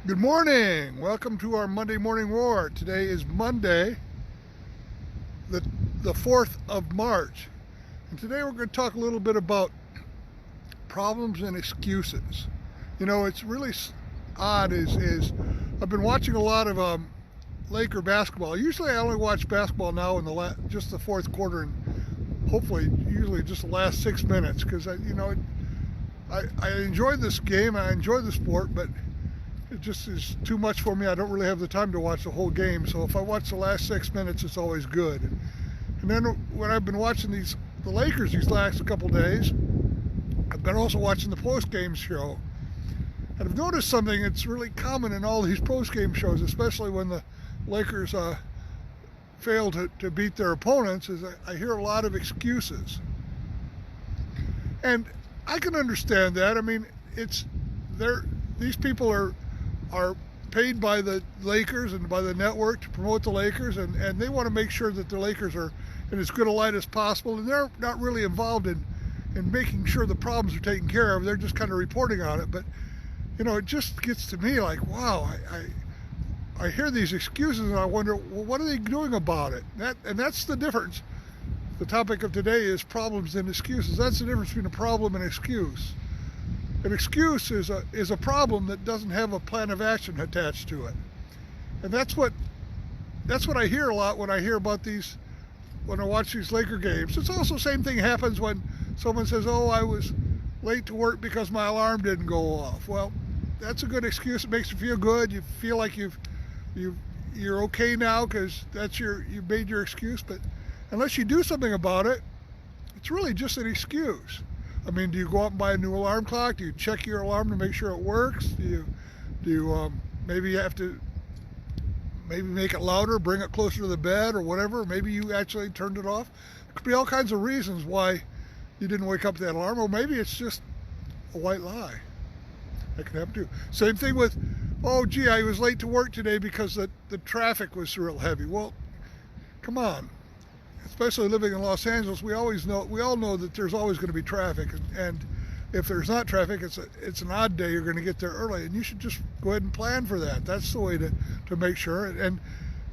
Good morning. Welcome to our Monday Morning Roar. Today is Monday, the 4th of March. And today we're going to talk a little bit about problems and excuses. You know, it's really odd is I've been watching a lot of Laker basketball. Usually I only watch basketball now in just the fourth quarter and hopefully usually just the last 6 minutes because I enjoy this game and I enjoy the sport, but it just is too much for me. I don't really have the time to watch the whole game. So if I watch the last 6 minutes, it's always good. And then when I've been watching the Lakers these last couple days, I've been also watching the post-game show. And I've noticed something that's really common in all these post-game shows, especially when the Lakers fail to beat their opponents, is I hear a lot of excuses. And I can understand that. I mean, these people are paid by the Lakers and by the network to promote the Lakers, and they want to make sure that the Lakers are in as good a light as possible, and they're not really involved in making sure the problems are taken care of. They're just kind of reporting on it. But you know, it just gets to me like, wow, I hear these excuses and I wonder, well, what are they doing about it? And that's the difference. The topic of today is problems and excuses. That's the difference between a problem and an excuse. An excuse is a problem that doesn't have a plan of action attached to it. And that's what I hear a lot when I hear about when I watch these Laker games. It's also the same thing happens when someone says, oh, I was late to work because my alarm didn't go off. Well, that's a good excuse. It makes you feel good. You feel like you're okay now because you made your excuse. But unless you do something about it, it's really just an excuse. I mean, do you go out and buy a new alarm clock? Do you check your alarm to make sure it works? Do you maybe you have to make it louder, bring it closer to the bed or whatever? Maybe you actually turned it off. There could be all kinds of reasons why you didn't wake up to that alarm, or maybe it's just a white lie. That can happen too. Same thing with, oh, gee, I was late to work today because the traffic was real heavy. Well, come on. Especially living in Los Angeles, we all know that there's always going to be traffic, and if there's not traffic, it's an odd day. You're going to get there early, and you should just go ahead and plan for that. That's the way to make sure. And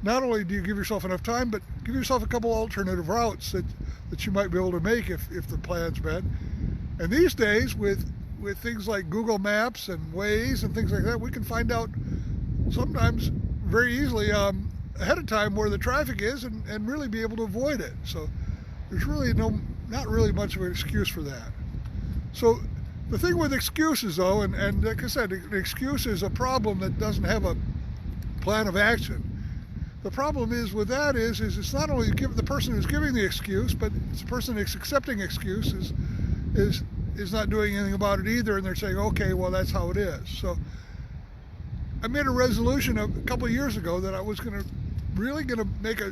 not only do you give yourself enough time, but give yourself a couple alternative routes that you might be able to make if the plan's bad. And these days, with things like Google Maps and Waze and things like that, we can find out sometimes very easily ahead of time where the traffic is and really be able to avoid it. So there's really not really much of an excuse for that. So the thing with excuses though, and like I said, an excuse is a problem that doesn't have a plan of action. The problem is with that is it's not only the person who's giving the excuse, but it's the person that's accepting excuse is not doing anything about it either, and they're saying, okay, well, that's how it is. So I made a resolution a couple of years ago that I was really going to make a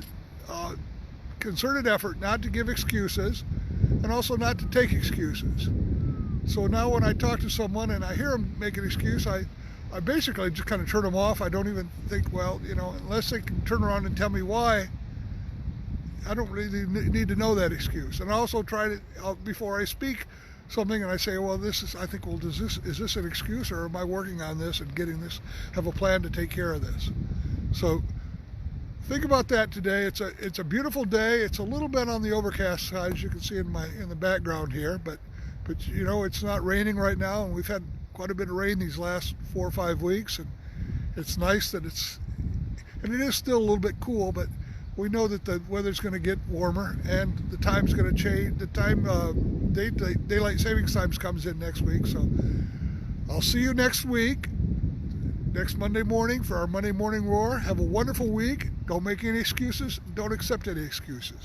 concerted effort not to give excuses and also not to take excuses. So now when I talk to someone and I hear them make an excuse, I basically just kind of turn them off. I don't even think, well, you know, unless they can turn around and tell me why, I don't really need to know that excuse. And I also try to, before I speak something and I say, well, is this an excuse, or am I working on this and getting this, have a plan to take care of this? So think about that today. It's a beautiful day. It's a little bit on the overcast side, as you can see in the background here, but you know, it's not raining right now, and we've had quite a bit of rain these last 4 or 5 weeks, and it's nice that and it is still a little bit cool, but we know that the weather's going to get warmer and the time's going to change. The time daylight savings times comes in next week. So I'll see you next week, next Monday morning for our Monday Morning Roar. Have a wonderful week. Don't make any excuses. Don't accept any excuses.